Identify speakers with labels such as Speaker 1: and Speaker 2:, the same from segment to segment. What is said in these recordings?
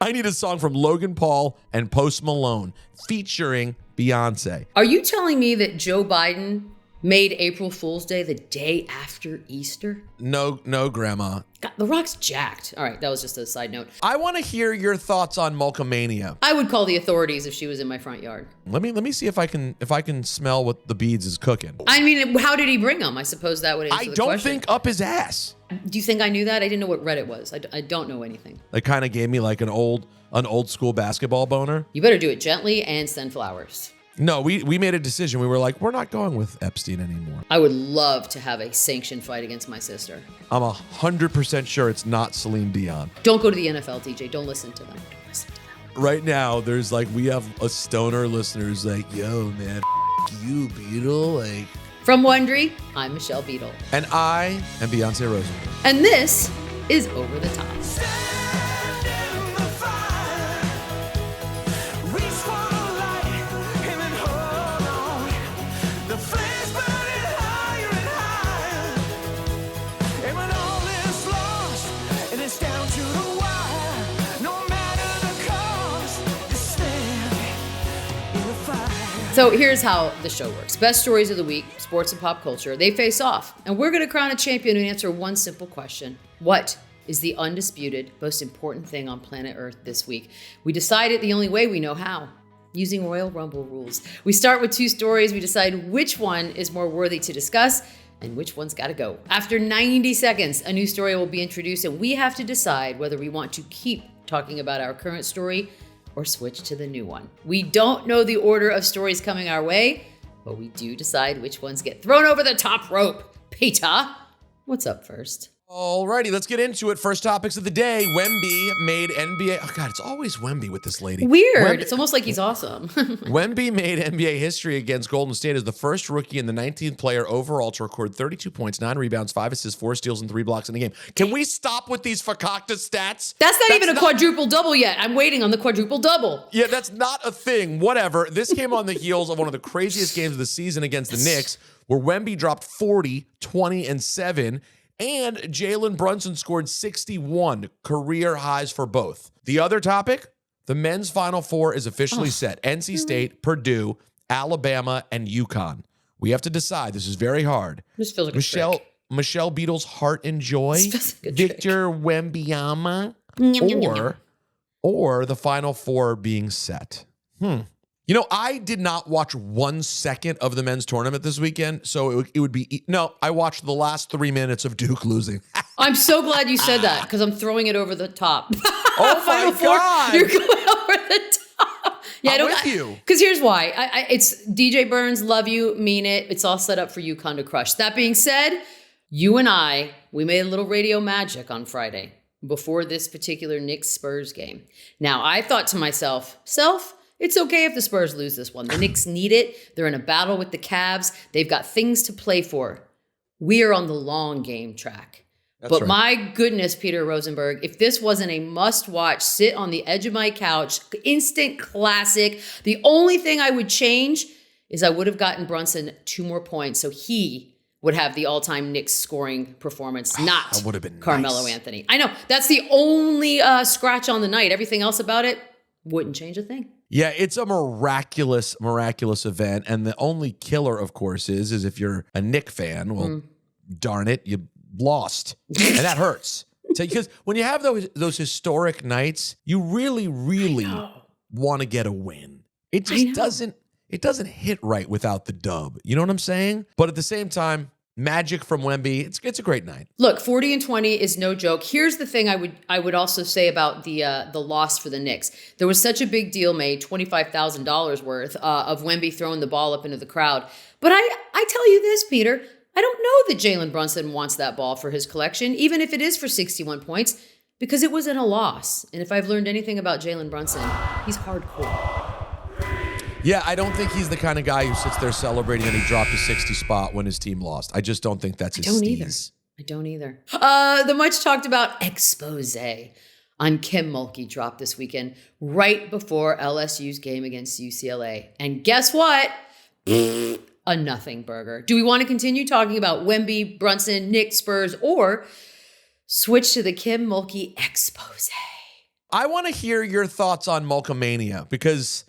Speaker 1: I need a song from Logan Paul and Post Malone featuring Beyonce.
Speaker 2: Are you telling me that Joe Biden made April Fool's Day the day after Easter?
Speaker 1: No, Grandma.
Speaker 2: God, The Rock's jacked. All right, that was just a side note.
Speaker 1: I want to hear your thoughts on Mulkemania.
Speaker 2: I would call the authorities if she was in my front yard.
Speaker 1: Let me see if I can smell what the beads is cooking.
Speaker 2: I mean, how did he bring them? I suppose that would answer the question.
Speaker 1: I don't think up his ass.
Speaker 2: Do you think I knew that? I didn't know what Reddit was. I don't know anything.
Speaker 1: It kind of gave me like an old school basketball boner.
Speaker 2: You better do it gently and send flowers.
Speaker 1: No, we made a decision. We were like, we're not going with Epstein anymore.
Speaker 2: I would love to have a sanctioned fight against my sister.
Speaker 1: I'm 100% sure it's not Celine Dion.
Speaker 2: Don't go to the NFL, DJ. Don't listen to them.
Speaker 1: Right now, there's like, we have a stoner listeners like, yo, man, you, Beadle. Like,
Speaker 2: from Wondery, I'm Michelle Beadle.
Speaker 1: And I am Beyonce Rosenberg.
Speaker 2: And this is Over the Top. So here's how the show works. Best stories of the week, sports and pop culture, they face off. And we're going to crown a champion and answer one simple question. What is the undisputed, most important thing on planet Earth this week? We decide it the only way we know how, using Royal Rumble rules. We start with two stories. We decide which one is more worthy to discuss and which one's got to go. After 90 seconds, a new story will be introduced, and we have to decide whether we want to keep talking about our current story or switch to the new one. We don't know the order of stories coming our way, but we do decide which ones get thrown over the top rope. Peter, what's up first?
Speaker 1: Alrighty, let's get into it. First topics of the day. Wemby made NBA. Oh God, it's always Wemby with this lady.
Speaker 2: Weird. It's almost like he's awesome.
Speaker 1: Wemby made NBA history against Golden State as the first rookie and the 19th player overall to record 32 points, 9 rebounds, 5 assists, 4 steals, and 3 blocks in a game. Can we stop with these fakakta stats?
Speaker 2: That's not even a quadruple double yet. I'm waiting on the quadruple double.
Speaker 1: Yeah, that's not a thing. Whatever. This came on the heels of one of the craziest games of the season against the Knicks, where Wemby dropped 40, 20, and 7. And Jalen Brunson scored 61 career highs for both. The other topic, the men's Final Four is officially set. NC State, Purdue, Alabama, and UConn. We have to decide. This is very hard.
Speaker 2: This feels like a trick.
Speaker 1: Michelle Beadle's Heart and Joy, Victor Wembanyama, or the Final Four being set. You know, I did not watch 1 second of the men's tournament this weekend, so it would be... No, I watched the last 3 minutes of Duke losing.
Speaker 2: I'm so glad you said that, because I'm throwing it over the top.
Speaker 1: Oh my God!
Speaker 2: You're going over the top. Yeah,
Speaker 1: I'm with you.
Speaker 2: Because here's why. It's DJ Burns, love you, mean it. It's all set up for UConn to crush. That being said, you and we made a little radio magic on Friday before this particular Knicks-Spurs game. Now, I thought to myself, it's okay if the Spurs lose this one. The Knicks need it. They're in a battle with the Cavs. They've got things to play for. We are on the long game track. But right. My goodness, Peter Rosenberg, if this wasn't a must-watch, sit on the edge of my couch, instant classic, the only thing I would change is I would have gotten Brunson 2 more points so he would have the all-time Knicks scoring performance, not
Speaker 1: that would have been
Speaker 2: Carmelo
Speaker 1: nice.
Speaker 2: Anthony. I know. That's the only scratch on the night. Everything else about it wouldn't change a thing.
Speaker 1: Yeah, it's a miraculous event. And the only killer, of course, is if you're a Knick fan, well, darn it, you lost. And that hurts. Because when you have those historic nights, you really want to get a win. It just doesn't hit right without the dub. You know what I'm saying? But at the same time, magic from Wemby, it's a great night.
Speaker 2: Look, 40 and 20 is no joke. Here's the thing I would also say about the loss for the Knicks. There was such a big deal made, $25,000 worth of Wemby throwing the ball up into the crowd. But I tell you this, Peter, I don't know that Jalen Brunson wants that ball for his collection, even if it is for 61 points, because it wasn't a loss. And if I've learned anything about Jalen Brunson, he's hardcore.
Speaker 1: Yeah, I don't think he's the kind of guy who sits there celebrating that he dropped a 60 spot when his team lost. I just don't think that's his steez.
Speaker 2: I don't either. The much talked about expose on Kim Mulkey dropped this weekend right before LSU's game against UCLA. And guess what? A nothing burger. Do we want to continue talking about Wemby, Brunson, Knicks, Spurs, or switch to the Kim Mulkey expose?
Speaker 1: I want to hear your thoughts on Mulkemania because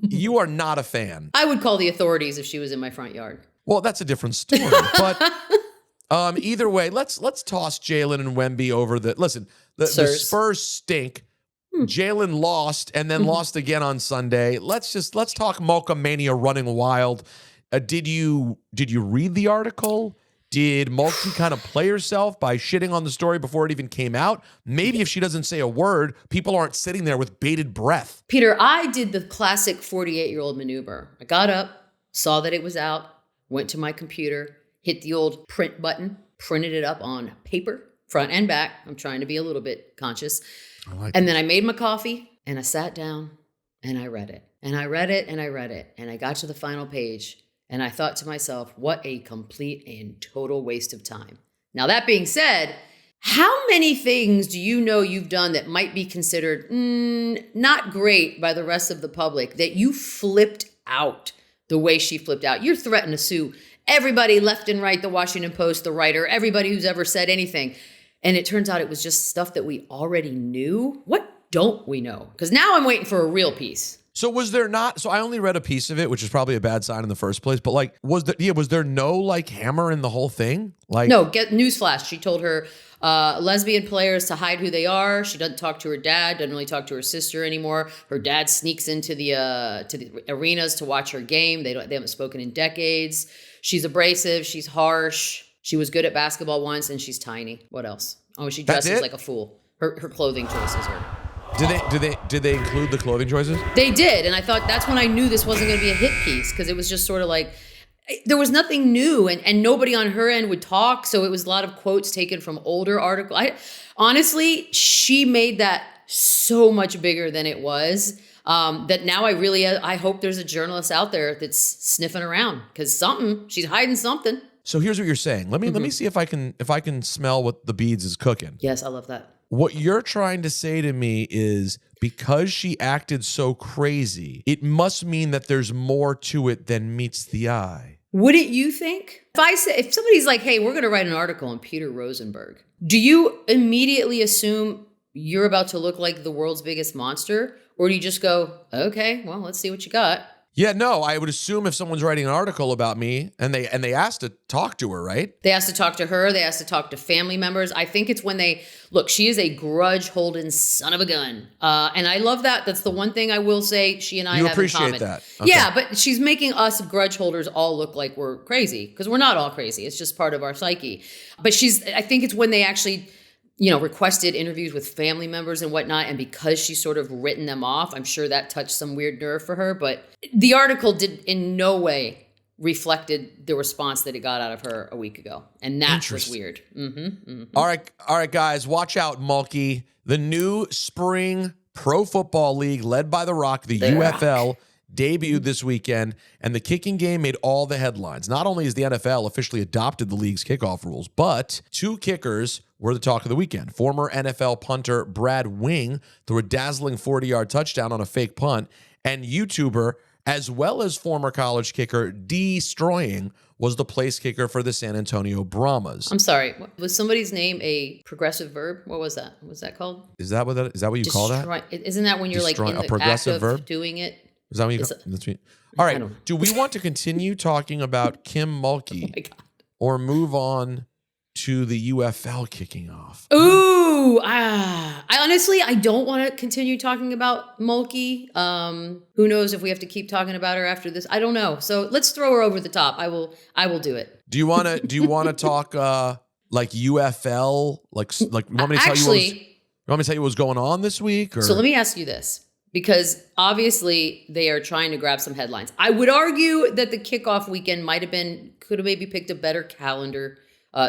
Speaker 1: you are not a fan.
Speaker 2: I would call the authorities if she was in my front yard.
Speaker 1: Well, that's a different story. But either way, let's toss Jalen and Wemby over the. Listen, the Spurs stink. Jalen lost and then lost again on Sunday. Let's talk Mulkemania running wild. Did you read the article? Did Mulkey kind of play herself by shitting on the story before it even came out? Maybe if she doesn't say a word, people aren't sitting there with bated breath.
Speaker 2: Peter, I did the classic 48-year-old maneuver. I got up, saw that it was out, went to my computer, hit the old print button, printed it up on paper, front and back. I'm trying to be a little bit conscious. And then I made my coffee and I sat down and I read it. And I read it and I read it. And I got to the final page. And I thought to myself, what a complete and total waste of time. Now, that being said, how many things do you know you've done that might be considered not great by the rest of the public that you flipped out the way she flipped out? You're threatened to sue everybody left and right, the Washington Post, the writer, everybody who's ever said anything. And it turns out it was just stuff that we already knew. What don't we know? Because now I'm waiting for a real piece.
Speaker 1: So was there not? So I only read a piece of it, which is probably a bad sign in the first place. But like, was there no like hammer in the whole thing? Like,
Speaker 2: no. Get newsflash. She told her lesbian players to hide who they are. She doesn't talk to her dad. Doesn't really talk to her sister anymore. Her dad sneaks into the arenas to watch her game. They haven't spoken in decades. She's abrasive. She's harsh. She was good at basketball once, and she's tiny. What else? Oh, she dresses like a fool. Her clothing choices are.
Speaker 1: Did they include the clothing choices?
Speaker 2: They did, and I thought that's when I knew this wasn't going to be a hit piece because it was just sort of like there was nothing new, and nobody on her end would talk. So it was a lot of quotes taken from older articles. Honestly, she made that so much bigger than it was. That now I hope there's a journalist out there that's sniffing around because she's hiding something.
Speaker 1: So here's what you're saying. Let me see if I can smell what the beads is cooking.
Speaker 2: Yes, I love that.
Speaker 1: What you're trying to say to me is because she acted so crazy, it must mean that there's more to it than meets the eye.
Speaker 2: Wouldn't you think? If somebody's like, hey, we're going to write an article on Beadle and Rosenberg, do you immediately assume you're about to look like the world's biggest monster? Or do you just go, okay, well, let's see what you got?
Speaker 1: Yeah, no, I would assume if someone's writing an article about me and they asked to talk to her, right?
Speaker 2: They asked to talk to her. They asked to talk to family members. I think it's when she is a grudge-holding son of a gun. And I love that. That's the one thing I will say she and I have in common.
Speaker 1: You appreciate that. Okay.
Speaker 2: Yeah, but she's making us grudge holders all look like we're crazy because we're not all crazy. It's just part of our psyche. But I think it's when they actually requested interviews with family members and whatnot. And because she's sort of written them off, I'm sure that touched some weird nerve for her. But the article did in no way reflected the response that it got out of her a week ago. And that was weird. All right, guys, watch out, Mulkey. The new spring pro football league led by The Rock, the UFL, debuted this weekend, and the kicking game made all the headlines. Not only has the NFL officially adopted the league's kickoff rules, but two kickers were the talk of the weekend. Former NFL punter Brad Wing threw a dazzling 40-yard touchdown on a fake punt, and YouTuber, as well as former college kicker Destroying, was the place kicker for the San Antonio Brahmas. I'm sorry, was somebody's name a progressive verb? What was that? What was that called?
Speaker 1: Is that what you call that?
Speaker 2: Isn't that when you're like in the act of verb? Doing it?
Speaker 1: Is that what you call it? All right. Do we want to continue talking about Kim Mulkey
Speaker 2: oh my God.
Speaker 1: or move on to the UFL kicking off?
Speaker 2: Ooh, I don't want to continue talking about Mulkey. Who knows if we have to keep talking about her after this? I don't know. So let's throw her over the top. I will do it.
Speaker 1: Do you want to talk like UFL? Like you want me to tell you what was going on this week? Or?
Speaker 2: So let me ask you this. Because obviously they are trying to grab some headlines. I would argue that the kickoff weekend could have maybe picked a better calendar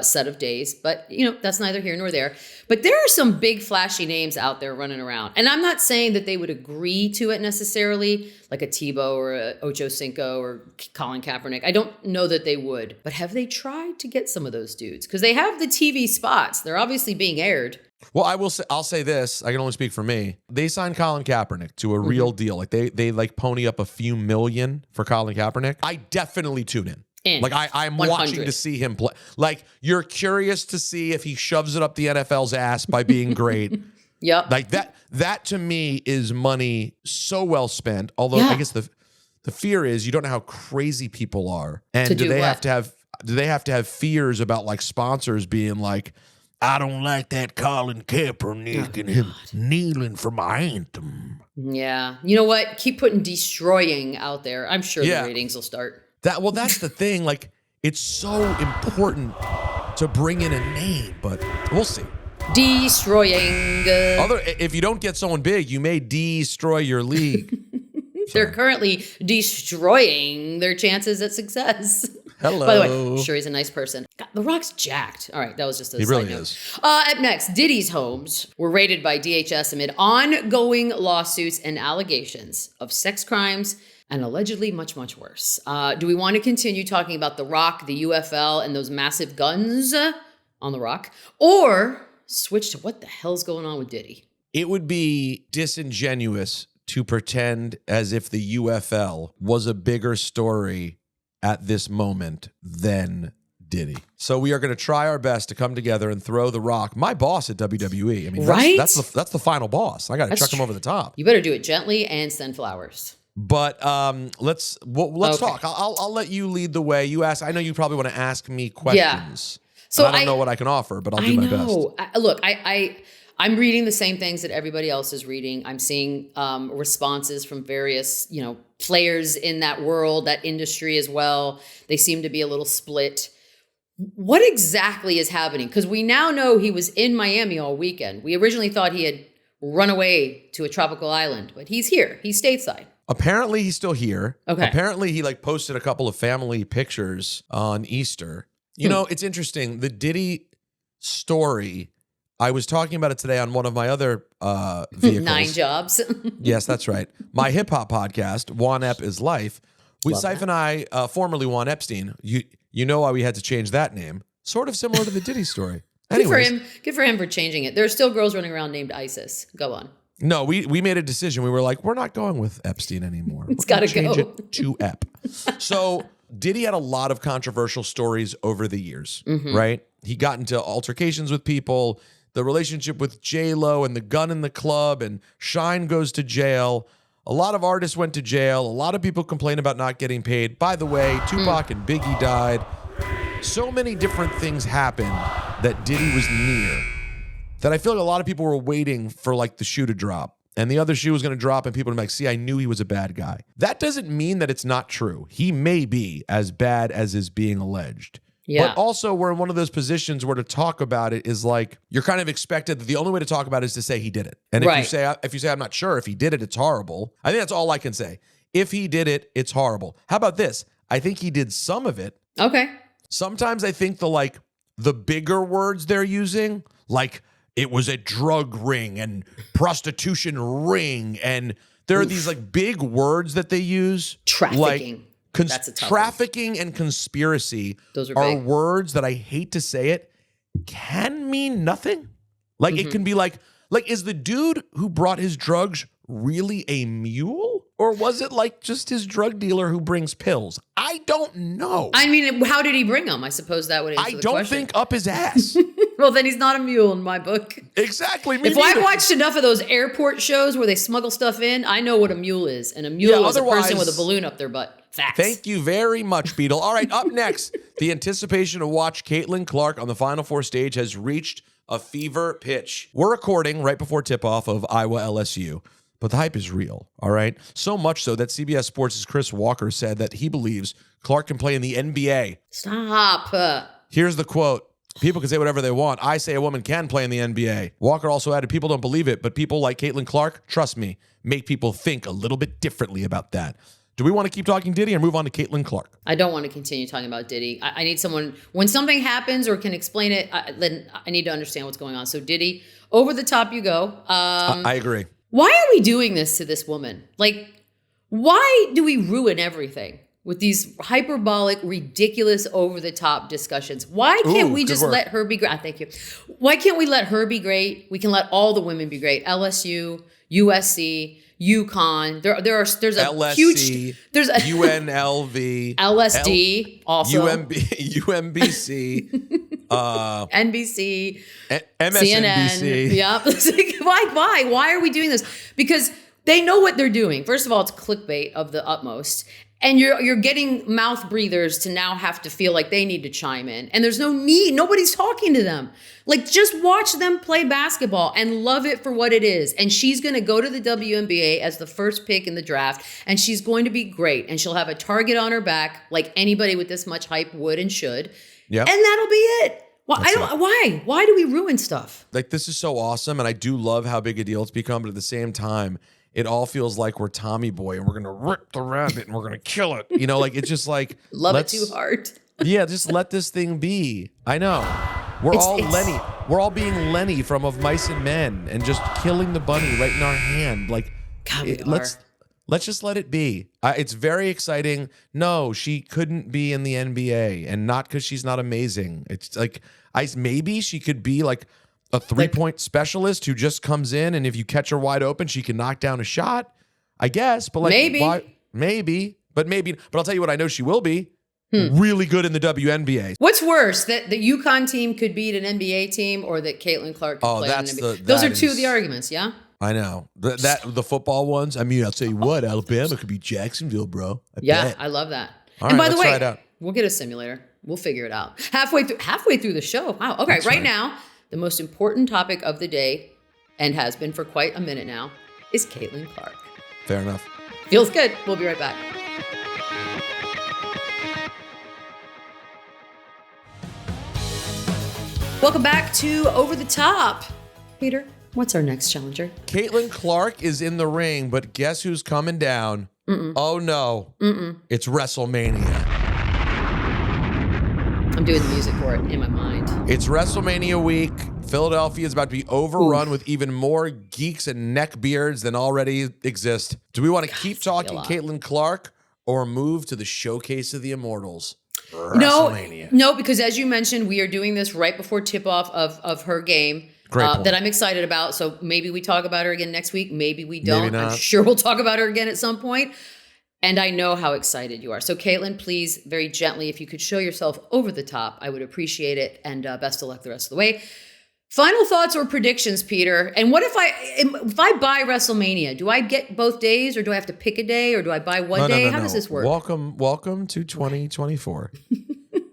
Speaker 2: set of days, but that's neither here nor there. But there are some big flashy names out there running around. And I'm not saying that they would agree to it necessarily, like a Tebow or a Ocho Cinco or Colin Kaepernick. I don't know that they would. But have they tried to get some of those dudes? Because they have the TV spots. They're obviously being aired.
Speaker 1: Well, I'll say this. I can only speak for me. They signed Colin Kaepernick to a real deal. Like they like pony up a few million for Colin Kaepernick. I definitely tune in. Like I'm 100. Watching to see him play. Like you're curious to see if he shoves it up the NFL's ass by being great.
Speaker 2: Yep.
Speaker 1: Like that to me is money so well spent. Although
Speaker 2: Yeah.
Speaker 1: I guess the fear is you don't know how crazy people are. And
Speaker 2: To
Speaker 1: do
Speaker 2: do
Speaker 1: they
Speaker 2: what?
Speaker 1: have to have fears about like sponsors being like, I don't like that Colin Kaepernick and him kneeling for my anthem.
Speaker 2: Yeah. You know what? Keep putting destroying out there. I'm sure the ratings will start.
Speaker 1: That's the thing. Like, it's so important to bring in a name, but we'll see.
Speaker 2: Destroying.
Speaker 1: If you don't get someone big, you may destroy your league.
Speaker 2: They're currently destroying their chances at success.
Speaker 1: Hello.
Speaker 2: By the way, I'm sure he's a nice person. God, The Rock's jacked. All right, that was just a
Speaker 1: He
Speaker 2: side
Speaker 1: really
Speaker 2: note.
Speaker 1: is.
Speaker 2: Up next, Diddy's homes were raided by DHS amid ongoing lawsuits and allegations of sex crimes and allegedly much, much worse. Do we want to continue talking about The Rock, the UFL, and those massive guns on The Rock? Or switch to what the hell's going on with Diddy?
Speaker 1: It would be disingenuous to pretend as if the UFL was a bigger story at this moment than Diddy. So we are going to try our best to come together and throw The Rock, my boss at WWE. I mean,
Speaker 2: Right?
Speaker 1: that's the final boss. I got to chuck him over the top.
Speaker 2: You better do it gently and send flowers.
Speaker 1: But let's talk. I'll let you lead the way. You ask. I know you probably want to ask me questions.
Speaker 2: So
Speaker 1: I don't know what I can offer, but I'll do my best.
Speaker 2: Look, I'm reading the same things that everybody else is reading. I'm seeing responses from various, players in that world, that industry as well. They seem to be a little split. What exactly is happening? Because we now know he was in Miami all weekend. We originally thought he had run away to a tropical island, but he's here. He's stateside.
Speaker 1: Apparently, he's still here.
Speaker 2: Okay.
Speaker 1: Apparently, he posted a couple of family pictures on Easter. You know, it's interesting. The Diddy story, I was talking about it today on one of my other vehicles.
Speaker 2: 9 jobs.
Speaker 1: Yes, that's right. My hip hop podcast, Juan Ep is Life. Syph and I, formerly Juan Epstein, you know why we had to change that name. Sort of similar to the Diddy story. Anyways,
Speaker 2: Good for him for changing it. There are still girls running around named Isis. Go on.
Speaker 1: No, we made a decision. We were like, we're not going with Epstein anymore.
Speaker 2: It's got to
Speaker 1: change
Speaker 2: go.
Speaker 1: it to Ep. So Diddy had a lot of controversial stories over the years, right? He got into altercations with people, the relationship with J-Lo and the gun in the club, and Shine goes to jail. A lot of artists went to jail. A lot of people complain about not getting paid. By the way, Tupac and Biggie died. So many different things happened that Diddy was near that I feel like a lot of people were waiting for the shoe to drop. And the other shoe was going to drop and people would be like, see, I knew he was a bad guy. That doesn't mean that it's not true. He may be as bad as is being alleged.
Speaker 2: Yeah.
Speaker 1: But also we're in one of those positions where to talk about it is you're kind of expected that the only way to talk about it is to say he did it. And if you say I'm not sure if he did it, it's horrible. I think that's all I can say. If he did it, it's horrible. How about this? I think he did some of it.
Speaker 2: Okay.
Speaker 1: Sometimes I think the bigger words they're using, it was a drug ring and prostitution ring, and there are these big words that they use.
Speaker 2: Trafficking. That's a tough
Speaker 1: trafficking and conspiracy
Speaker 2: Those are big.
Speaker 1: words that I hate to say it can mean nothing. It can be is the dude who brought his drugs really a mule? Or was it just his drug dealer who brings pills? I don't know.
Speaker 2: I mean, how did he bring them? I suppose that would answer the question.
Speaker 1: I don't think up his ass.
Speaker 2: Well, then he's not a mule in my book.
Speaker 1: Exactly.
Speaker 2: I've watched enough of those airport shows where they smuggle stuff in, I know what a mule is. And a mule is a person with a balloon up their butt. Facts.
Speaker 1: Thank you very much, Beadle. All right, up next, the anticipation to watch Caitlin Clark on the Final Four stage has reached a fever pitch. We're recording right before tip-off of Iowa LSU. But the hype is real, all right? So much so that CBS Sports' Chris Walker said that he believes Clark can play in the NBA.
Speaker 2: Stop.
Speaker 1: Here's the quote. People can say whatever they want. I say a woman can play in the NBA. Walker also added, people don't believe it, but people like Caitlin Clark, trust me, make people think a little bit differently about that. Do we want to keep talking Diddy or move on to Caitlin Clark?
Speaker 2: I don't want to continue talking about Diddy. I need someone, when something happens or can explain it, then I need to understand what's going on. So Diddy, over the top you go.
Speaker 1: I agree.
Speaker 2: Why are we doing this to this woman? Why do we ruin everything with these hyperbolic, ridiculous, over-the-top discussions? Why can't we just let her be great? Thank you. Why can't we let her be great? We can let all the women be great. LSU, USC, UConn. There's a
Speaker 1: LSC,
Speaker 2: huge. There's a
Speaker 1: UNLV,
Speaker 2: LSD, also
Speaker 1: UMBC.
Speaker 2: NBC,
Speaker 1: MSNBC.
Speaker 2: CNN. Yep. It's like, why? Why are we doing this? Because they know what they're doing. First of all, it's clickbait of the utmost. And you're getting mouth breathers to now have to feel like they need to chime in. And there's no need. Nobody's talking to them. Like, just watch them play basketball and love it for what it is. And she's going to go to the WNBA as the first pick in the draft. And she's going to be great. And she'll have a target on her back like anybody with this much hype would and should. Yep. And that'll be it. Well, why? Why do we ruin stuff?
Speaker 1: Like, this is so awesome. And I do love how big a deal it's become. But at the same time, it all feels like we're Tommy Boy and we're going to rip the rabbit and we're going to kill it. You know, like, it's just like.
Speaker 2: Love it too hard.
Speaker 1: Yeah, just let this thing be. I know. We're all Lenny. We're all being Lenny from Of Mice and Men and just killing the bunny right in our hand. Like, let's just let it be. It's very exciting. No, she couldn't be in the NBA, and not because she's not amazing. It's like, maybe she could be like a three-point specialist who just comes in, and if you catch her wide open, she can knock down a shot. I guess, but like, maybe. But I'll tell you what I know she will be. Really good in the WNBA.
Speaker 2: What's worse, that the UConn team could beat an NBA team, or that Caitlin Clark could play in an NBA? Those are two of the arguments, yeah?
Speaker 1: I know. The football ones, I mean, I'll tell you what, Alabama could be Jacksonville, bro.
Speaker 2: I love that.
Speaker 1: All
Speaker 2: and
Speaker 1: right,
Speaker 2: by the way,
Speaker 1: try it out.
Speaker 2: We'll get a simulator. We'll figure it out. Halfway through the show. Wow. Okay, that's right now, the most important topic of the day, and has been for quite a minute now, is Caitlin Clark.
Speaker 1: Fair enough.
Speaker 2: Feels good. We'll be right back. Welcome back to Over the Top. Peter, what's our next challenger?
Speaker 1: Caitlin Clark is in the ring, but guess who's coming down? Oh, no. It's Wrestlemania.
Speaker 2: I'm doing the music for it in my mind.
Speaker 1: It's Wrestlemania week. Philadelphia is about to be overrun with even more geeks and neckbeards than already exist. Do we want to keep talking Caitlin Clark or move to the showcase of the immortals?
Speaker 2: No, because as you mentioned, we are doing this right before tip-off of her game that I'm excited about. So maybe we talk about her again next week. Maybe we don't. Maybe not. I'm sure we'll talk about her again at some point. And I know how excited you are. So Caitlin, please, very gently, if you could show yourself over the top, I would appreciate it. And best of luck the rest of the way. Final thoughts or predictions, Peter? And what if I buy WrestleMania? Do I get both days, or do I have to pick a day, or do I buy one day? How does this work?
Speaker 1: Welcome to 2024.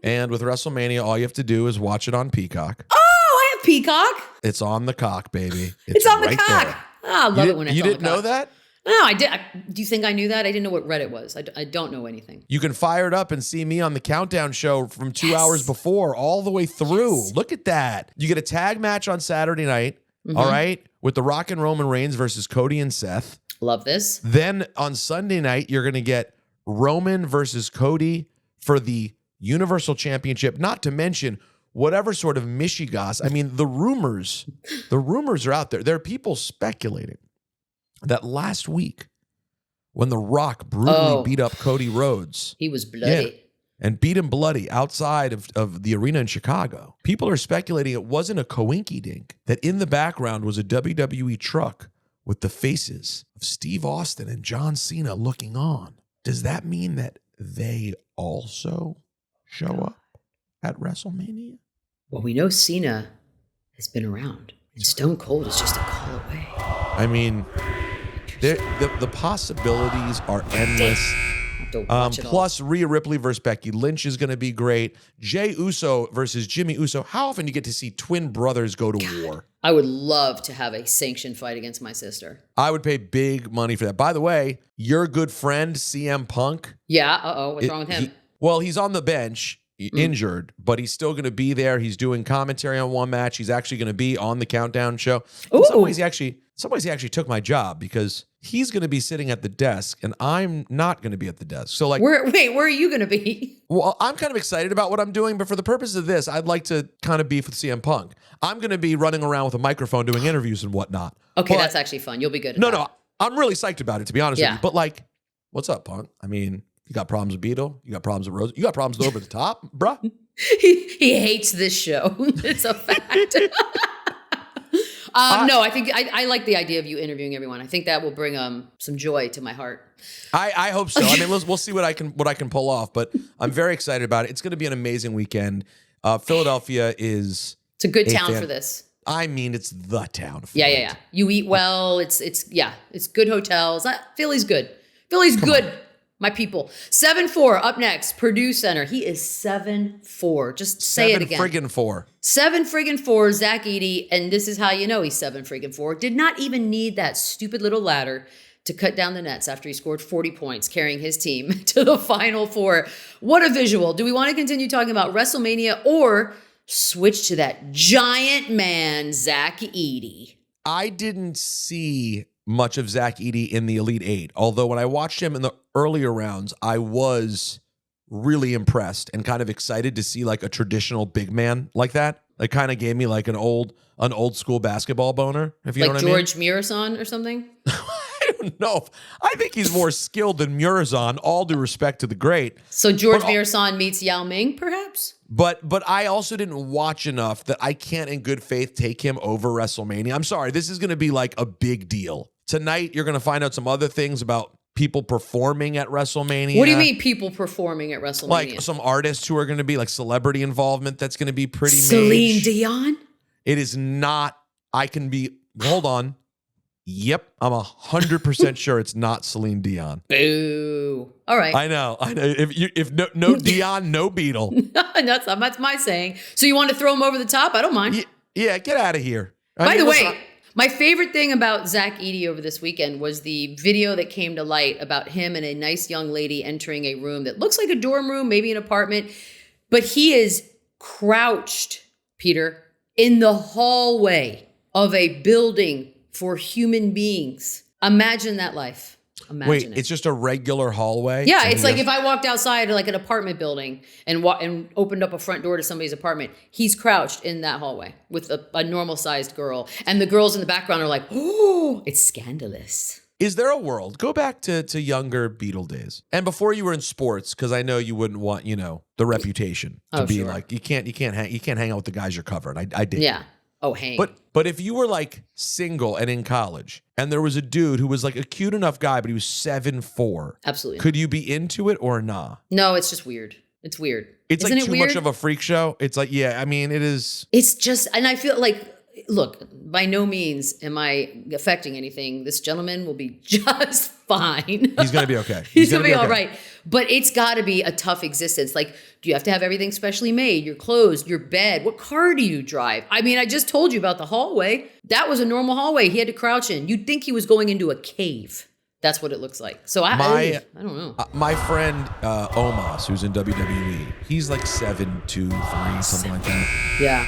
Speaker 1: And with WrestleMania, all you have to do is watch it on Peacock.
Speaker 2: Oh, I have Peacock.
Speaker 1: It's on the cock, baby.
Speaker 2: It's on the cock. There. Oh, I love it when it's on the cock.
Speaker 1: You didn't know that?
Speaker 2: No, I did. Do you think I knew that? I didn't know what Reddit was. I don't know anything.
Speaker 1: You can fire it up and see me on the countdown show from 2 hours before, all the way through. Yes. Look at that. You get a tag match on Saturday night, all right, with The Rock and Roman Reigns versus Cody and Seth.
Speaker 2: Love this.
Speaker 1: Then on Sunday night, you're going to get Roman versus Cody for the Universal Championship, not to mention whatever sort of mishigas. I mean, the rumors are out there. There are people speculating that last week, when The Rock brutally beat up Cody Rhodes.
Speaker 2: He was bloody.
Speaker 1: And beat him bloody outside of the arena in Chicago. People are speculating it wasn't a coinky-dink, that in the background was a WWE truck with the faces of Steve Austin and John Cena looking on. Does that mean that they also show up at WrestleMania?
Speaker 2: Well, we know Cena has been around, and Stone Cold is just a call away.
Speaker 1: I mean, the possibilities are endless. Plus, Rhea Ripley versus Becky Lynch is going to be great. Jey Uso versus Jimmy Uso. How often do you get to see twin brothers go to war?
Speaker 2: I would love to have a sanctioned fight against my sister.
Speaker 1: I would pay big money for that. By the way, your good friend, CM Punk.
Speaker 2: Yeah, what's wrong with him?
Speaker 1: He's on the bench, injured, but he's still going to be there. He's doing commentary on one match. He's actually going to be on the Countdown show. In some ways, he actually took my job, because he's going to be sitting at the desk and I'm not going to be at the desk. So
Speaker 2: where are you going to be?
Speaker 1: Well, I'm kind of excited about what I'm doing, but for the purpose of this, I'd like to kind of beef with CM Punk. I'm going to be running around with a microphone doing interviews and whatnot.
Speaker 2: Okay, that's actually fun. You'll be good at that.
Speaker 1: No, I'm really psyched about it, to be honest with you. But what's up, Punk? I mean, you got problems with Beadle? You got problems with Rose? You got problems with Over the Top, bruh?
Speaker 2: He hates this show. It's a fact. No, I think I like the idea of you interviewing everyone. I think that will bring some joy to my heart.
Speaker 1: I hope so. I mean, we'll see what I can pull off, but I'm very excited about it. It's going to be an amazing weekend. Philadelphia is...
Speaker 2: It's a good town for this.
Speaker 1: I mean, it's the town.
Speaker 2: Yeah. You eat well. It's good hotels. Philly's good. Philly's good. My people. 7-4 up next. Purdue center. He is 7'4". Just say it again.
Speaker 1: 7-4.
Speaker 2: 7-4. Zach Edey, and this is how you know he's 7-4. Did not even need that stupid little ladder to cut down the nets after he scored 40 points, carrying his team to the Final Four. What a visual. Do we want to continue talking about WrestleMania or switch to that giant man, Zach Edey?
Speaker 1: I didn't see much of Zach Edey in the Elite Eight, although when I watched him in the earlier rounds, I was really impressed and kind of excited to see like a traditional big man like that. It kind of gave me like an old school basketball boner, if you know what I mean.
Speaker 2: Like George Mirasan or something?
Speaker 1: I don't know. I think he's more skilled than Murasan, all due respect to the great.
Speaker 2: So George Mirasan meets Yao Ming, perhaps?
Speaker 1: But I also didn't watch enough that I can't in good faith take him over WrestleMania. I'm sorry. This is going to be like a big deal. Tonight, you're going to find out some other things about people performing at WrestleMania.
Speaker 2: What do you mean people performing at WrestleMania?
Speaker 1: Like some artists who are going to be like celebrity involvement. That's going to be pretty
Speaker 2: Celine Dion?
Speaker 1: It is not. Hold on. Yep, I'm 100% sure it's not Celine Dion.
Speaker 2: Boo. All right.
Speaker 1: I know. If no Dion, no Beadle.
Speaker 2: That's my saying. So you want to throw him over the top? I don't mind.
Speaker 1: Yeah, get out of here.
Speaker 2: By the way, my favorite thing about Zach Edey over this weekend was the video that came to light about him and a nice young lady entering a room that looks like a dorm room, maybe an apartment, but he is crouched, Peter, in the hallway of a building for human beings. Imagine that life. Imagine it.
Speaker 1: It's just a regular hallway?
Speaker 2: Yeah, it's like if I walked outside like an apartment building and opened up a front door to somebody's apartment, he's crouched in that hallway with a normal-sized girl. And the girls in the background are like, oh, it's scandalous.
Speaker 1: Is there a world? Go back to younger Beatle days. And before you were in sports, because I know you wouldn't want, the reputation to be like, you can't hang out with the guys you're covering. I did.
Speaker 2: Yeah. Oh, hang.
Speaker 1: But if you were like single and in college and there was a dude who was like a cute enough guy, but he was 7'4".
Speaker 2: Absolutely.
Speaker 1: Could you be into it or nah?
Speaker 2: No, it's just weird. It's weird.
Speaker 1: It's like too much of a freak show. It's like, yeah, I mean, it is.
Speaker 2: It's just, and I feel like, look, by no means am I affecting anything. This gentleman will be just fine.
Speaker 1: He's going to be okay.
Speaker 2: He's going to be all right. But it's got to be a tough existence. Like, do you have to have everything specially made? Your clothes, your bed. What car do you drive? I mean, I just told you about the hallway. That was a normal hallway he had to crouch in. You'd think he was going into a cave. That's what it looks like. So I don't know.
Speaker 1: My friend Omos, who's in WWE, he's like 7'2", something like that.
Speaker 2: Yeah.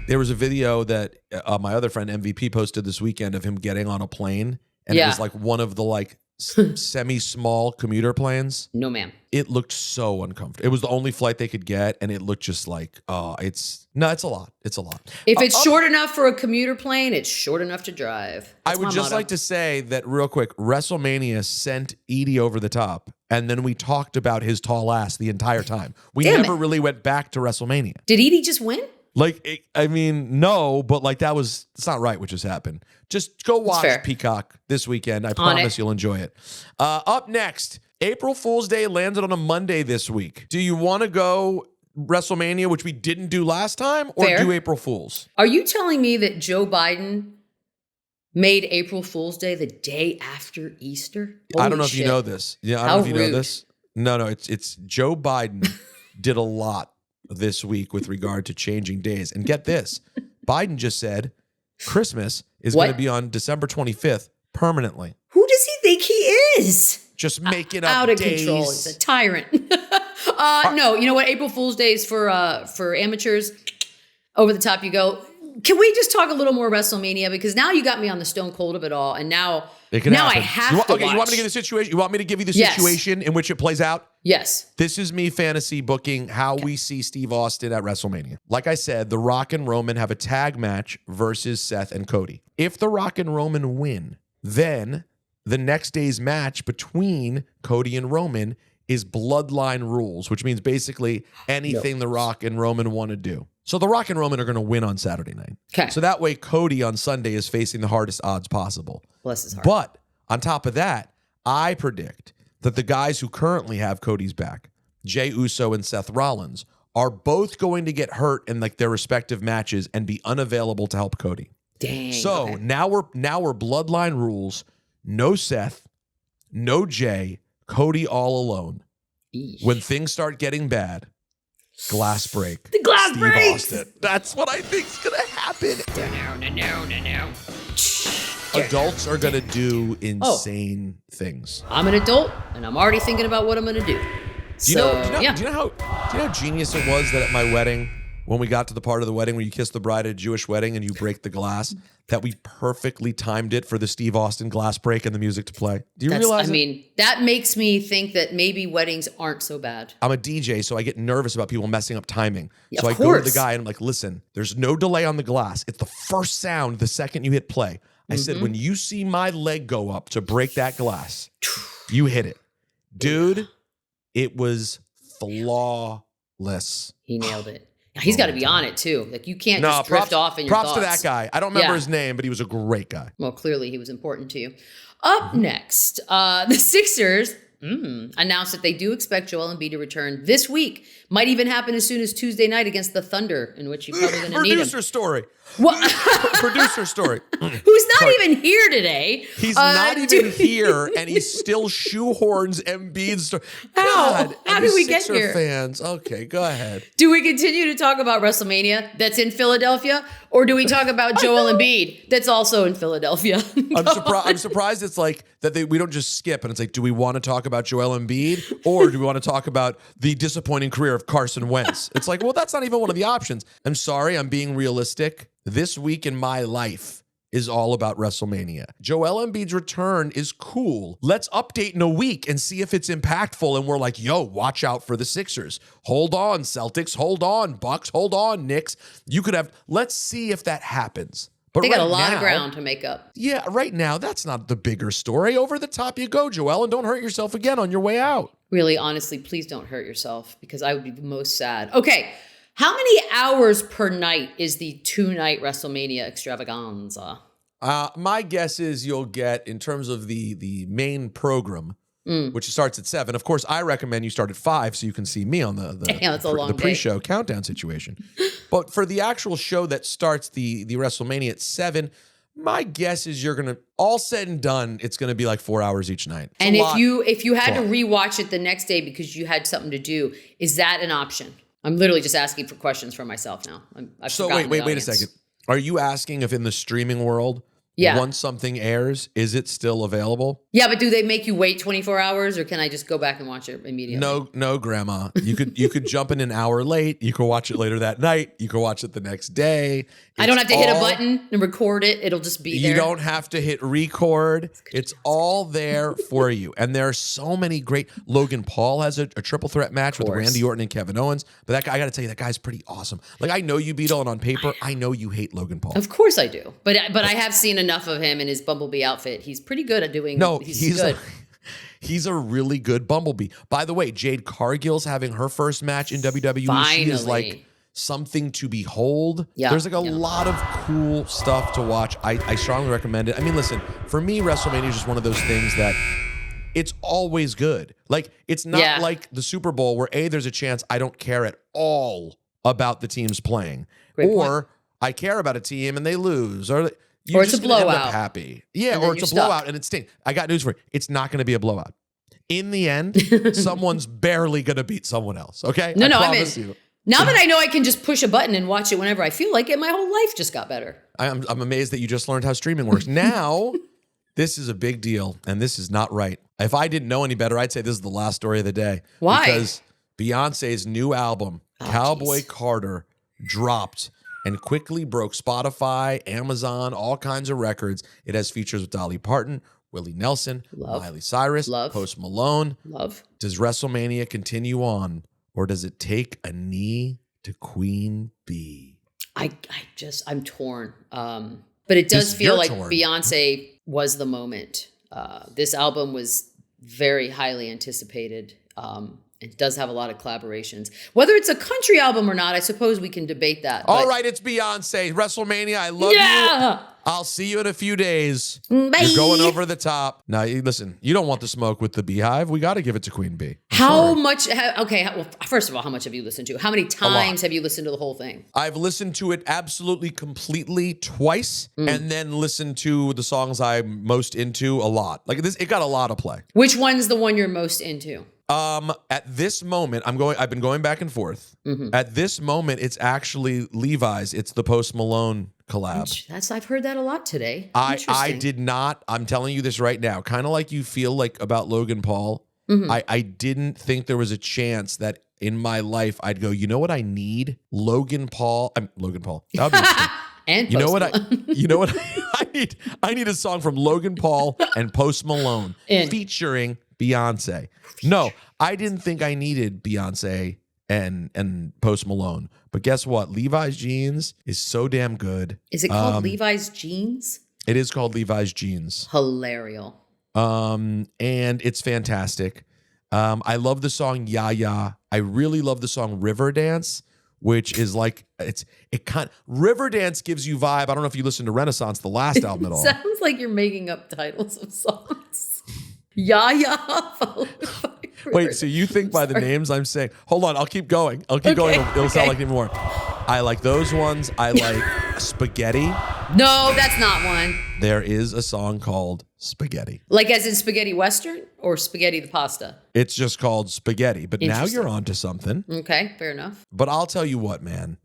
Speaker 1: There was a video that my other friend MVP posted this weekend of him getting on a plane, and it was like one of the like semi-small commuter planes.
Speaker 2: No, ma'am.
Speaker 1: It looked so uncomfortable. It was the only flight they could get, and it looked just like, it's a lot. It's a lot.
Speaker 2: If it's short enough for a commuter plane, it's short enough to drive. That's
Speaker 1: I would just like to say that real quick, WrestleMania sent Edey over the top, and then we talked about his tall ass the entire time. We never really went back to WrestleMania.
Speaker 2: Did Edey just win?
Speaker 1: Like, I mean, no, but like it's not right what just happened. Just go watch Peacock this weekend. I promise you'll enjoy it. Up next, April Fool's Day landed on a Monday this week. Do you want to go WrestleMania, which we didn't do last time, or do April Fool's?
Speaker 2: Are you telling me that Joe Biden made April Fool's Day the day after Easter? Holy
Speaker 1: I don't know if
Speaker 2: shit.
Speaker 1: you know this. Yeah, I don't know if you know this. No, it's Joe Biden did a lot this week with regard to changing days. And get this, Biden just said Christmas is going to be on December 25th permanently.
Speaker 2: Who does he think he is?
Speaker 1: Just making up
Speaker 2: out of
Speaker 1: days.
Speaker 2: Control. He's a tyrant. No, you know what? April Fool's Day is for amateurs. Over the top you go. Can we just talk a little more WrestleMania? Because now you got me on the stone cold of it all, and now I have to watch.
Speaker 1: You want me to give the situation? You want me to give you the situation in which it plays out?
Speaker 2: Yes.
Speaker 1: This is me fantasy booking how we see Steve Austin at WrestleMania. Like I said, The Rock and Roman have a tag match versus Seth and Cody. If The Rock and Roman win, then the next day's match between Cody and Roman is bloodline rules, which means basically anything The Rock and Roman want to do. So The Rock and Roman are going to win on Saturday night.
Speaker 2: Okay.
Speaker 1: So that way Cody on Sunday is facing the hardest odds possible.
Speaker 2: Bless his heart.
Speaker 1: But on top of that, I predict that the guys who currently have Cody's back, Jey Uso and Seth Rollins, are both going to get hurt in like their respective matches and be unavailable to help Cody.
Speaker 2: Dang.
Speaker 1: So now we're bloodline rules. No Seth, no Jay, Cody all alone.
Speaker 2: Eesh.
Speaker 1: When things start getting bad, glass break.
Speaker 2: The glass
Speaker 1: Steve
Speaker 2: breaks.
Speaker 1: Austin. That's what I think's gonna happen.
Speaker 2: No.
Speaker 1: Adults are gonna do insane things.
Speaker 2: I'm an adult, and I'm already thinking about what I'm gonna do.
Speaker 1: Do you know how genius it was that at my wedding, when we got to the part of the wedding where you kiss the bride at a Jewish wedding and you break the glass, that we perfectly timed it for the Steve Austin glass break and the music to play? Do you realize?
Speaker 2: I mean, that makes me think that maybe weddings aren't so bad.
Speaker 1: I'm a DJ, so I get nervous about people messing up timing.
Speaker 2: Yeah,
Speaker 1: so I
Speaker 2: of
Speaker 1: go to the
Speaker 2: course.
Speaker 1: guy and I'm like, listen, there's no delay on the glass. It's the first sound the second you hit play. I said, when you see my leg go up to break that glass, you hit it. Dude, it was flawless.
Speaker 2: He nailed it. He's got to be on it too. Like you can't just drift off in your
Speaker 1: props
Speaker 2: thoughts.
Speaker 1: to that guy. I don't remember his name, but he was a great guy.
Speaker 2: Well, clearly he was important to you. Up next, the Sixers announced that they do expect Joel Embiid to return this week. Might even happen as soon as Tuesday night against the Thunder, in which you're probably going to need him.
Speaker 1: Producer story.
Speaker 2: What?
Speaker 1: Producer story.
Speaker 2: Who's not even here today.
Speaker 1: He's not even here, and he still shoehorns Embiid's story.
Speaker 2: How did we get
Speaker 1: Sixer
Speaker 2: here?
Speaker 1: Fans. Okay, go ahead.
Speaker 2: Do we continue to talk about WrestleMania that's in Philadelphia, or do we talk about Joel Embiid that's also in Philadelphia?
Speaker 1: I'm surprised it's like that we don't just skip, and it's like, do we want to talk about Joel Embiid, or do we want to talk about the disappointing career of Carson Wentz? It's like, well, that's not even one of the options. I'm sorry, I'm being realistic. This week in my life is all about WrestleMania. Joel Embiid's return is cool. Let's update in a week and see if it's impactful. And we're like, yo, watch out for the Sixers. Hold on, Celtics. Hold on, Bucks. Hold on, Knicks. Let's see if that happens. But
Speaker 2: They got a lot of ground to make up.
Speaker 1: Yeah, right now, that's not the bigger story. Over the top you go, Joel, and don't hurt yourself again on your way out.
Speaker 2: Really, honestly, please don't hurt yourself because I would be the most sad. Okay, how many hours per night is the 2-night WrestleMania extravaganza?
Speaker 1: My guess is you'll get, in terms of the main program, which starts at 7. Of course, I recommend you start at 5 so you can see me on the pre-show countdown situation. But for the actual show that starts the WrestleMania at 7, my guess is you're going to, all said and done, it's going to be like 4 hours each night.
Speaker 2: And if you had to rewatch it the next day because you had something to do, is that an option? I'm literally just asking for questions for myself now.
Speaker 1: So wait a second. Are you asking if in the streaming world, once something airs, is it still available?
Speaker 2: Yeah, but do they make you wait 24 hours or can I just go back and watch it immediately?
Speaker 1: No, Grandma. You could jump in an hour late. You could watch it later that night. You could watch it the next day.
Speaker 2: I don't have to hit a button and record it. It'll just be there.
Speaker 1: You don't have to hit record. It's all there for you. And there are so many great. Logan Paul has a triple threat match with Randy Orton and Kevin Owens. But that guy, I got to tell you, that guy's pretty awesome. Like, I know you, Beadle, and on paper, I know you hate Logan Paul.
Speaker 2: Of course I do. But I have seen enough of him in his Bumblebee outfit. He's pretty good at doing.
Speaker 1: No,
Speaker 2: he's good.
Speaker 1: He's a really good Bumblebee. By the way, Jade Cargill's having her first match in WWE.
Speaker 2: Finally.
Speaker 1: She is like something to behold.
Speaker 2: Yeah,
Speaker 1: There's like a lot of cool stuff to watch. I strongly recommend it. I mean, listen, for me, WrestleMania is just one of those things that it's always good. Like, it's not like the Super Bowl where there's a chance I don't care at all about the teams playing.
Speaker 2: Great point.
Speaker 1: I care about a team and they lose. Or
Speaker 2: it's a blowout.
Speaker 1: End up happy. Yeah, or it's a blowout and it stinks. I got news for you. It's not going to be a blowout. In the end, someone's barely going to beat someone else. Okay? I promise you.
Speaker 2: Now that I know I can just push a button and watch it whenever I feel like it, my whole life just got better.
Speaker 1: I'm amazed that you just learned how streaming works. Now, this is a big deal, and this is not right. If I didn't know any better, I'd say this is the last story of the day.
Speaker 2: Why?
Speaker 1: Because Beyonce's new album, Cowboy Carter, dropped and quickly broke Spotify, Amazon, all kinds of records. It has features with Dolly Parton, Willie Nelson, Miley Cyrus, Post Malone. Does WrestleMania continue on, or does it take a knee to Queen Bee?
Speaker 2: I'm torn. But it does feel like Beyonce was the moment. This album was very highly anticipated. It does have a lot of collaborations. Whether it's a country album or not, I suppose we can debate that.
Speaker 1: All right, it's Beyonce. Wrestlemania, I love you. I'll see you in a few days.
Speaker 2: Bye.
Speaker 1: You're going over the top. Now, listen, you don't want the smoke with the Beehive. We got to give it to Queen Bee.
Speaker 2: How much? Well, first of all, how much have you listened to? How many times have you listened to the whole thing?
Speaker 1: I've listened to it absolutely completely twice and then listened to the songs I'm most into a lot. Like this, it got a lot of play.
Speaker 2: Which one's the one you're most into?
Speaker 1: At this moment, I've been going back and forth. At this moment, it's actually Levi's. It's the Post Malone collab.
Speaker 2: I've heard that a lot today.
Speaker 1: I did not. I'm telling you this right now. Kind of like you feel like about Logan Paul. I didn't think there was a chance that in my life I'd go, you know what I need? Logan Paul. Logan Paul. That would be interesting.
Speaker 2: And
Speaker 1: you know what I need? I need a song from Logan Paul and Post Malone featuring Beyonce. No, I didn't think I needed Beyonce and Post Malone. But guess what? Levi's Jeans is so damn good.
Speaker 2: Is it called Levi's Jeans?
Speaker 1: It is called Levi's Jeans.
Speaker 2: Hilarious.
Speaker 1: And it's fantastic. I love the song Ya Ya. I really love the song River Dance, which is like River Dance gives you vibe. I don't know if you listened to Renaissance, the last album at all.
Speaker 2: Sounds like you're making up titles of songs. Ya Ya.
Speaker 1: Wait, so you think by the names I'm saying? Hold on, I'll keep going. It'll sound like even more. I like those ones. I like Spaghetti.
Speaker 2: No, that's not one.
Speaker 1: There is a song called Spaghetti.
Speaker 2: Like as in spaghetti western or spaghetti the pasta?
Speaker 1: It's just called Spaghetti. But now you're onto something.
Speaker 2: Okay, fair enough.
Speaker 1: But I'll tell you what, man.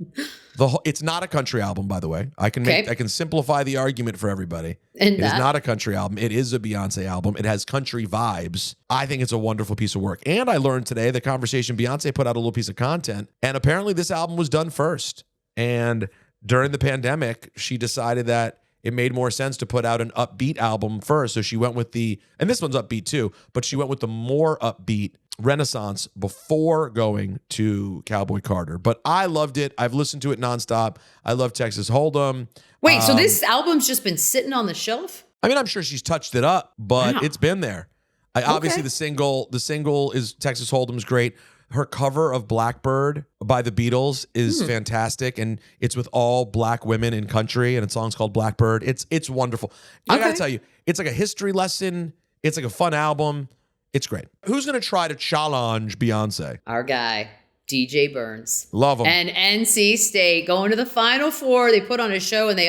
Speaker 1: It's not a country album, by the way. I can simplify the argument for everybody. It is not a country album. It is a Beyonce album. It has country vibes. I think it's a wonderful piece of work. And I learned today, the conversation, Beyonce put out a little piece of content. And apparently this album was done first. And during the pandemic, she decided that it made more sense to put out an upbeat album first. So she went with and this one's upbeat too, but she went with the more upbeat Renaissance before going to Cowboy Carter. But I loved it. I've listened to it nonstop. I love Texas Hold'em.
Speaker 2: Wait, so this album's just been sitting on the shelf?
Speaker 1: I mean, I'm sure she's touched it up, but it's been there. Obviously, the single is Texas Hold'em's great. Her cover of Blackbird by the Beatles is fantastic, and it's with all black women in country, and the song's called Blackbird. It's wonderful. I gotta tell you, it's like a history lesson. It's like a fun album. It's great. Who's gonna try to challenge Beyonce?
Speaker 2: Our guy, DJ Burns.
Speaker 1: Love him.
Speaker 2: And NC State going to the Final Four. They put on a show and they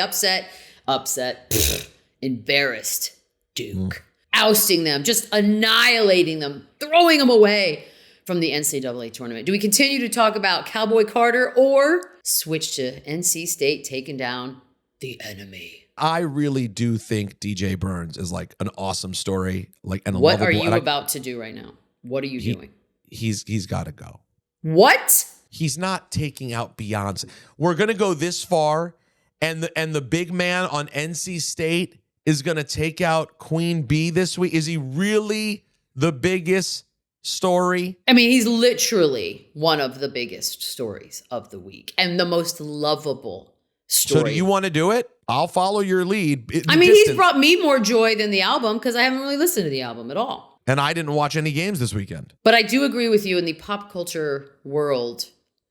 Speaker 2: embarrassed Duke, ousting them, just annihilating them, throwing them away from the NCAA tournament. Do we continue to talk about Cowboy Carter or switch to NC State taking down the enemy?
Speaker 1: I really do think DJ Burns is like an awesome story. What
Speaker 2: are you about to do right now? What are you doing?
Speaker 1: He's got to go.
Speaker 2: What?
Speaker 1: He's not taking out Beyonce. We're going to go this far, and the big man on NC State is going to take out Queen Bee this week. Is he really the biggest story?
Speaker 2: I mean, he's literally one of the biggest stories of the week and the most lovable story.
Speaker 1: So do you want to do it? I'll follow your lead.
Speaker 2: He's brought me more joy than the album because I haven't really listened to the album at all.
Speaker 1: And I didn't watch any games this weekend.
Speaker 2: But I do agree with you in the pop culture world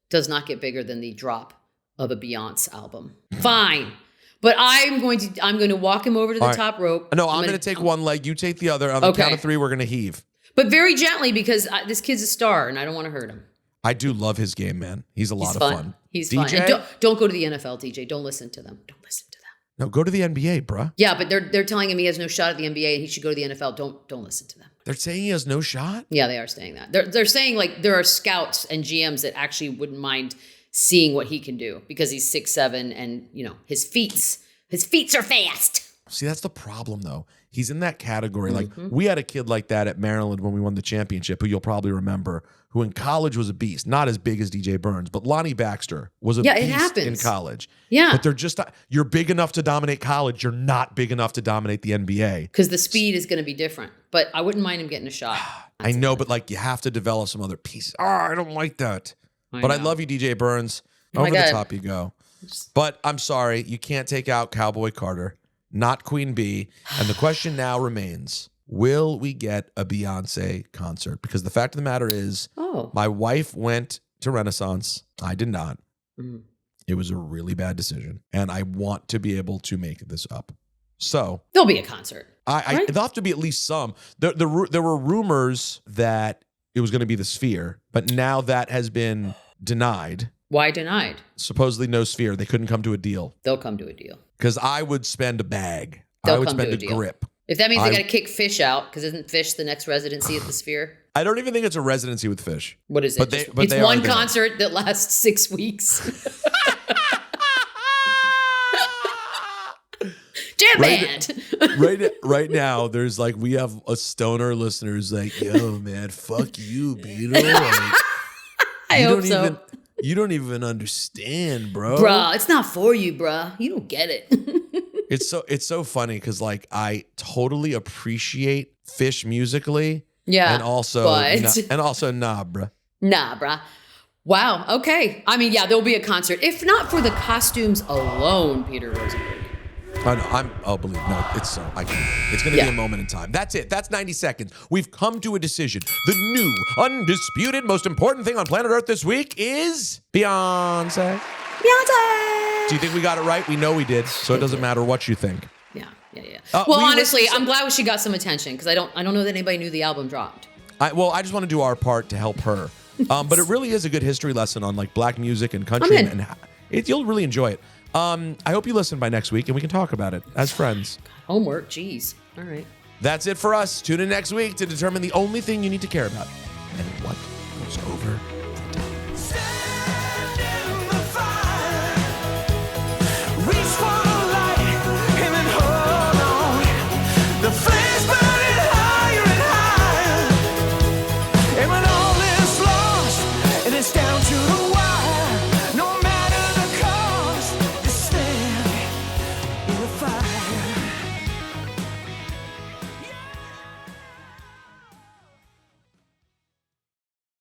Speaker 2: does not get bigger than the drop of a Beyonce album. Fine. But I'm going to walk him over to the top rope.
Speaker 1: No, I'm going to take one leg. You take the other. On the count of 3, we're going to heave.
Speaker 2: But very gently because this kid's a star and I don't want to hurt him.
Speaker 1: I do love his game, man. He's a lot of fun.
Speaker 2: He's DJ? Fun. And don't go to the NFL, DJ. Don't listen to them. Don't listen to them.
Speaker 1: No, go to the NBA, bruh.
Speaker 2: Yeah, but they're telling him he has no shot at the NBA and he should go to the NFL. Don't listen to them.
Speaker 1: They're saying he has no shot?
Speaker 2: Yeah, they are saying that. They're saying like there are scouts and GMs that actually wouldn't mind seeing what he can do because he's 6'7" and his feet are fast.
Speaker 1: See, that's the problem though. He's in that category. Like we had a kid like that at Maryland when we won the championship, who you'll probably remember, who in college was a beast. Not as big as DJ Burns, but Lonnie Baxter was a beast in college.
Speaker 2: Yeah.
Speaker 1: But they're just not, you're big enough to dominate college. You're not big enough to dominate the NBA.
Speaker 2: Because the speed is going to be different. But I wouldn't mind him getting a shot.
Speaker 1: I know, but like you have to develop some other pieces. I don't like that. I love you, DJ Burns. Over the top you go. But I'm sorry, you can't take out Cowboy Carter, not Queen Bee. And the question now remains, will we get a Beyonce concert? Because the fact of the matter is, my wife went to Renaissance. I did not. Mm. It was a really bad decision. And I want to be able to make this up. So
Speaker 2: there'll be a concert. Right?
Speaker 1: There'll have to be at least some. There were rumors that it was going to be the Sphere, but now that has been denied.
Speaker 2: Why denied?
Speaker 1: Supposedly no Sphere. They couldn't come to a deal.
Speaker 2: They'll come to a deal.
Speaker 1: Because I would spend a bag.
Speaker 2: They'll
Speaker 1: I would
Speaker 2: come
Speaker 1: spend
Speaker 2: to
Speaker 1: a
Speaker 2: deal.
Speaker 1: grip.
Speaker 2: If that means they got to kick Fish out, because isn't Fish the next residency at the Sphere?
Speaker 1: I don't even think it's a residency with Fish.
Speaker 2: What is it? It's one concert that lasts 6 weeks. Jam band.
Speaker 1: Right now, there's like, we have a stoner listener who's like, yo, man, fuck you, Beadle. Like,
Speaker 2: I hope so.
Speaker 1: You don't even understand, bro.
Speaker 2: Bruh, it's not for you, bruh. You don't get it.
Speaker 1: It's so funny because like I totally appreciate Fish musically.
Speaker 2: Yeah.
Speaker 1: And also nah, bruh.
Speaker 2: Nah, bruh. Wow. Okay. I mean, yeah, there'll be a concert. If not for the costumes alone, Peter Rosenberg.
Speaker 1: Believe no. It's going to be a moment in time. That's it. That's 90 seconds. We've come to a decision. The new, undisputed, most important thing on planet Earth this week is Beyonce.
Speaker 2: Beyonce.
Speaker 1: Do you think we got it right? We know we did. So it doesn't matter what you think.
Speaker 2: Yeah. Well, honestly, I'm glad she got some attention because I don't know that anybody knew the album dropped.
Speaker 1: I just want to do our part to help her. But it really is a good history lesson on like black music and country, and you'll really enjoy it. I hope you listen by next week and we can talk about it as friends.
Speaker 2: Homework, geez. All right.
Speaker 1: That's it for us. Tune in next week to determine the only thing you need to care about and what goes over